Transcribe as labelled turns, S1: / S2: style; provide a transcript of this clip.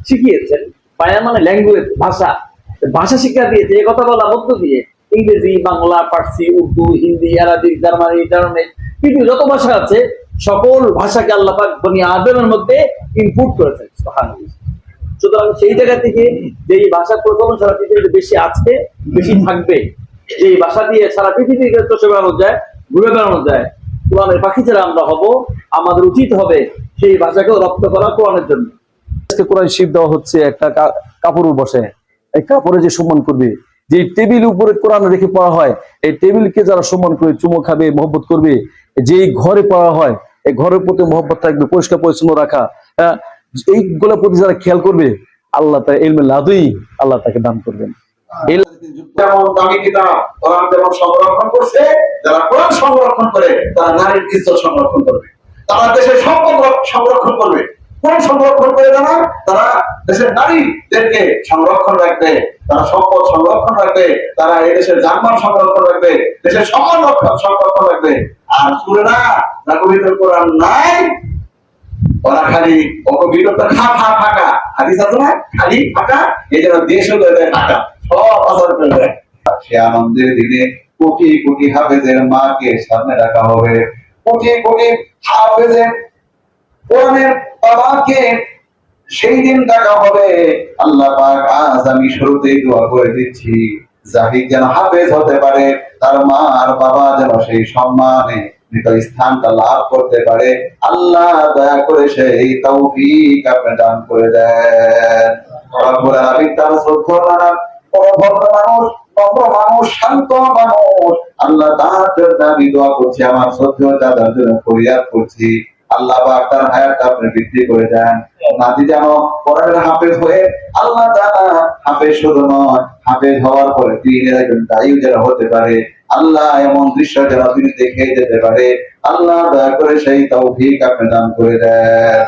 S1: শিখিয়েছেন, বায়ান মানে ল্যাঙ্গুয়েজ, ভাষা, ভাষা শিক্ষা দিয়েছে। এই কথা বলার মধ্য দিয়ে ইংরেজি, Bangla, Farsi, Urdu, Hindi, Arabic, Germany, Germany, পৃথিবীর যত ভাষা আছে সকল ভাষাকে আল্লাহ পাক বনি আদমের মধ্যে ইনপুট করেছেন। সুবহানাল্লাহ। সুতরাং সেই জায়গা থেকে যেই ভাষা প্রচলন সারা পৃথিবীতে বেশি আছে, বেশি থাকবে, যেই ভাষা দিয়ে সারা পৃথিবীকে চষে বেড়ানো যায়, ঘুরে বেড়ানো যায়, কোরআনের পাখি যারা আমরা হব, আমাদের উচিত হবে সেই ভাষাকেও রপ্ত করা কোরআনের জন্য।
S2: আজকে কোরআন শিব দেওয়া হচ্ছে একটা কাপড় বসে, এই কাপড়ে যে সম্মান করবে, যে টেবিল উপরে কোরআন রেখে পড়া হয়, এই টেবিলকে যারা সম্মান করে চুমো খাবে, মহব্বত করবে, যেই ঘরে পড়া হয় এই ঘরের প্রতি মহব্বত থাকবে, পরিষ্কার পরিচ্ছন্ন রাখা, এইগুলোর প্রতি যারা খেয়াল করবে, আল্লাহ তার ইলমে লাদুই আল্লাহ তাকে দান করবেন।
S3: যেমন দামি কিতাব কোরআন যেমন সংরক্ষণ করছে, যারা কোরআন সংরক্ষণ করে তারা নারীর ইজ্জত সংরক্ষণ করবে, তারা দেশের সম্পদ সংরক্ষণ করবে। কোরআন সংরক্ষণ করে তারা দেশের নারীদেরকে সংরক্ষণ রাখবে, তারা সম্পদ সংরক্ষণ রাখবে, তারা এই দেশের জানমাল সংরক্ষণ রাখবে, দেশের সম্মান সংরক্ষণ রাখবে। আর সুরেরা যার ভিতরে কোরআন নাই, ওরা খালি অপবিত্রতা ফাঁকা হাদিস আছে না, খালি ফাঁকা, এই জন্য দেশও ফাঁকা, সব আচার করে দেয়। সে আনন্দের দিনে কোটি কোটি হাফেজের মাকে সামনে রাখা হবে, কোটি কোটি হাফেজের কোরআনের বাবাকে সেই দিন ডাকা হবে। আল্লাহ পাক আজ আমি শুরুতেই দোয়া করে দিচ্ছি, জাহিদ যেন হাফেজ হতে পারে, তার মা আর বাবা যেন সেই সম্মানে স্থানটা লাভ করতে পারে। আল্লাহ দয়া করে সেই তৌফিক আপনি দান করে দেন। রব্বুল আলামিন তার শ্রদ্ধা ভদ্র মানুষ, নম্র মানুষ, শান্ত মানুষ, আল্লাহ তার জন্য আমি দোয়া করছি, আমার শ্রদ্ধেয় দাদার জন্য ফরিয়াদ করছি। আল্লাহ পাক তার হায়াতটা আপনি বৃদ্ধি করে দেন, নাতি যেন কোরআনের হাফেজ হয়ে আল্লাহ তাআলা হাফেজ শুধু নয়, হাফেজ হওয়ার পরে দিনের একজন দায়ী যেন হতে পারে। আল্লাহ এমন দৃশ্য যেন তিনি দেখে যেতে পারে। আল্লাহ দয়া করে সেই তৌফিক আপনি দান করে দেন।